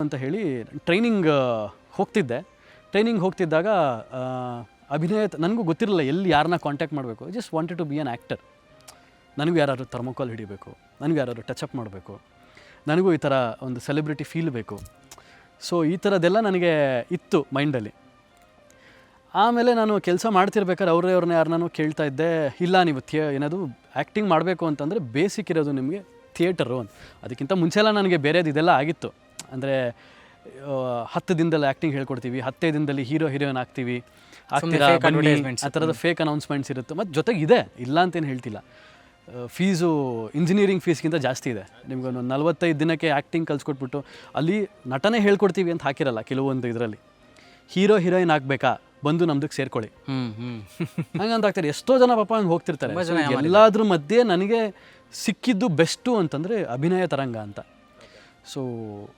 ಅಂತ ಹೇಳಿ ಟ್ರೈನಿಂಗ್ ಹೋಗ್ತಿದ್ದಾಗ ಅಭಿನಯ ನನಗೂ ಗೊತ್ತಿರಲಿಲ್ಲ ಎಲ್ಲಿ ಯಾರನ್ನ ಕಾಂಟ್ಯಾಕ್ಟ್ ಮಾಡಬೇಕು. Just wanted to be an actor. ನನಗೂ ಯಾರಾದ್ರು ಥರ್ಮೋಕಾಲ್ ಹಿಡಿಬೇಕು, ನನಗೂ ಯಾರಾದ್ರು ಟಚಪ್ ಮಾಡಬೇಕು, ನನಗೂ ಈ ಥರ ಒಂದು ಸೆಲೆಬ್ರಿಟಿ ಫೀಲ್ ಬೇಕು. ಸೊ ಈ ಥರದ್ದೆಲ್ಲ ನನಗೆ ಇತ್ತು ಮೈಂಡಲ್ಲಿ. ಆಮೇಲೆ ನಾನು ಕೆಲಸ ಮಾಡ್ತಿರ್ಬೇಕಾದ್ರೆ ಅವ್ರನ್ನ ಯಾರನ್ನೂ ಕೇಳ್ತಾ ಇದ್ದೆ, ಇಲ್ಲ ನೀವು ಏನದು ಆ್ಯಕ್ಟಿಂಗ್ ಮಾಡಬೇಕು ಅಂತಂದರೆ ಬೇಸಿಕ್ ಇರೋದು ನಿಮಗೆ ಥಿಯೇಟರು ಅಂತ. ಅದಕ್ಕಿಂತ ಮುಂಚೆಲ್ಲ ನನಗೆ ಬೇರೆದು ಇದೆಲ್ಲ ಆಗಿತ್ತು. ಅಂದರೆ 10 ದಿನದಲ್ಲಿ ಆ್ಯಕ್ಟಿಂಗ್ ಹೇಳ್ಕೊಡ್ತೀವಿ, 15 ದಿನದಲ್ಲಿ ಹೀರೋಯಿನ್ ಆಗ್ತೀವಿ, ಆಗ್ತೀರಾ ಬನ್ನಿ, ಆ ಥರದ ಫೇಕ್ ಅನೌನ್ಸ್ಮೆಂಟ್ಸ್ ಇರುತ್ತೆ. ಮತ್ತು ಜೊತೆಗೆ ಇದೆ, ಇಲ್ಲ ಅಂತೇನು ಹೇಳ್ತಿಲ್ಲ. ಫೀಸು ಇಂಜಿನಿಯರಿಂಗ್ ಫೀಸ್ಗಿಂತ ಜಾಸ್ತಿ ಇದೆ. ನಿಮ್ಗೊಂದು 45 ದಿನಕ್ಕೆ ಆ್ಯಕ್ಟಿಂಗ್ ಕಲಿಸ್ಕೊಟ್ಬಿಟ್ಟು ಅಲ್ಲಿ ನಟನೆ ಹೇಳ್ಕೊಡ್ತೀವಿ ಅಂತ ಹಾಕಿರಲ್ಲ ಕೆಲವೊಂದು ಇದರಲ್ಲಿ. ಹೀರೋಯಿನ್ ಆಗಬೇಕಾ, ಬಂದು ನಮ್ದಕ್ಕೆ ಸೇರ್ಕೊಳ್ಳಿ ಹಂಗಂತ ಆಗ್ತಾರೆ. ಎಷ್ಟೋ ಜನ ಪಾಪ ಹಂಗೆ ಹೋಗ್ತಿರ್ತಾರೆ. ಎಲ್ಲಾದ್ರ ಮಧ್ಯೆ ನನಗೆ ಸಿಕ್ಕಿದ್ದು ಬೆಸ್ಟು ಅಂತಂದರೆ ಅಭಿನಯ ತರಂಗ ಅಂತ. ಸೊ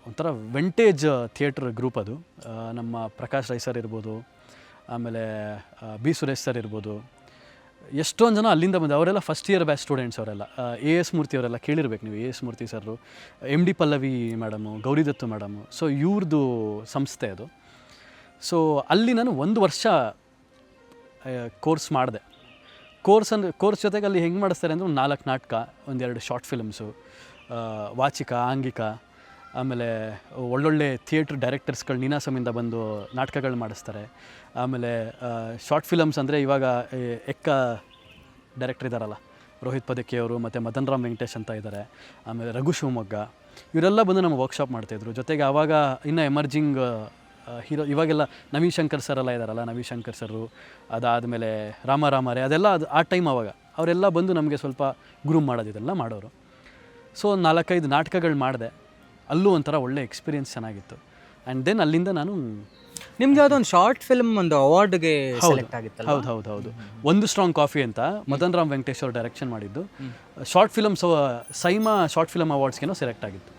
ಒಂಥರ ವೆಂಟೇಜ್ ಥಿಯೇಟ್ರ್ ಗ್ರೂಪ್ ಅದು. ನಮ್ಮ ಪ್ರಕಾಶ್ ರೈ ಸರ್ ಇರ್ಬೋದು, ಆಮೇಲೆ ಬಿ ಸುರೇಶ್ ಸರ್ ಇರ್ಬೋದು, ಎಷ್ಟೊಂದು ಜನ ಅಲ್ಲಿಂದ ಬಂದು ಅವರೆಲ್ಲ ಫಸ್ಟ್ ಇಯರ್ ಬ್ಯಾಚ್ ಸ್ಟೂಡೆಂಟ್ಸ್. ಅವರೆಲ್ಲ AS ಮೂರ್ತಿ ಅವರೆಲ್ಲ ಕೇಳಿರ್ಬೇಕು ನೀವು. AS Murthy sir, MD Pallavi madam, Gauridattu madam. So ಇವ್ರದ್ದು ಸಂಸ್ಥೆ ಅದು. ಸೊ ಅಲ್ಲಿ ನಾನು 1 ವರ್ಷ ಕೋರ್ಸ್ ಮಾಡಿದೆ. ಕೋರ್ಸ್ ಜೊತೆಗೆ ಅಲ್ಲಿ ಹೆಂಗೆ ಮಾಡಿಸ್ತಾರೆ ಅಂದರೆ 4 ನಾಟಕ, 1-2 ಶಾರ್ಟ್ ಫಿಲ್ಮ್ಸು, ವಾಚಿಕ, ಆಂಗಿಕ, ಆಮೇಲೆ ಒಳ್ಳೊಳ್ಳೆ ಥಿಯೇಟ್ರ್ ಡೈರೆಕ್ಟರ್ಸ್ಗಳು ನೀನಾಸಮಿಂದ ಬಂದು ನಾಟಕಗಳು ಮಾಡಿಸ್ತಾರೆ. ಆಮೇಲೆ ಶಾರ್ಟ್ ಫಿಲಮ್ಸ್ ಅಂದರೆ ಇವಾಗ ಎಕ್ಕ ಡೈರೆಕ್ಟರ್ ಇದ್ದಾರಲ್ಲ, ರೋಹಿತ್ ಪದಕಿಯವರು, ಮತ್ತು ಮದನ್ ರಾಮ್ ವೆಂಕಟೇಶ್ ಅಂತ ಇದ್ದಾರೆ, ಆಮೇಲೆ ರಘು ಶಿವಮೊಗ್ಗ, ಇವರೆಲ್ಲ ಬಂದು ನಮ್ಮ ವರ್ಕ್ಶಾಪ್ ಮಾಡ್ತಾಯಿದ್ರು. ಜೊತೆಗೆ ಆವಾಗ ಇನ್ನೂ ಎಮರ್ಜಿಂಗ್ ಹೀರೋ ಇವಾಗೆಲ್ಲ ನವೀನ್ ಶಂಕರ್ ಸರ್ ಎಲ್ಲ ಇದ್ದಾರಲ್ಲ, ನವೀನ್ ಶಂಕರ್ ಸರು, ಅದಾದಮೇಲೆ ರಾಮರೇ, ಅದೆಲ್ಲ ಆ ಟೈಮ್ ಆವಾಗ ಅವರೆಲ್ಲ ಬಂದು ನಮಗೆ ಸ್ವಲ್ಪ ಗ್ರೂಮ್ ಮಾಡೋದಿದೆಲ್ಲ ಮಾಡೋರು. ಸೊ 4-5 ನಾಟಕಗಳು ಮಾಡಿದೆ. ಅಲ್ಲೂ ಒಂಥರ ಒಳ್ಳೆ ಎಕ್ಸ್ಪೀರಿಯನ್ಸ್ ಚೆನ್ನಾಗಿತ್ತು. ಆ್ಯಂಡ್ ದೆನ್ ಅಲ್ಲಿಂದ ನಾನು ನಿಮ್ಗೆ ಯಾವುದೋ ಒಂದು ಶಾರ್ಟ್ ಫಿಲ್ಮ್ ಒಂದು ಅವಾರ್ಡ್ಗೆ ಸೆಲೆಕ್ಟ್ ಆಗಿತ್ತು. ಹೌದು. ಒಂದು ಸ್ಟ್ರಾಂಗ್ ಕಾಫಿ ಅಂತ ಮದನ್ ರಾಮ್ ವೆಂಕಟೇಶ್ ಅವರು ಡೈರೆಕ್ಷನ್ ಮಾಡಿದ್ದು short films, SIIMA short film ಅವಾರ್ಡ್ಸ್ಗೇನೋ ಸೆಲೆಕ್ಟ್ ಆಗಿತ್ತು.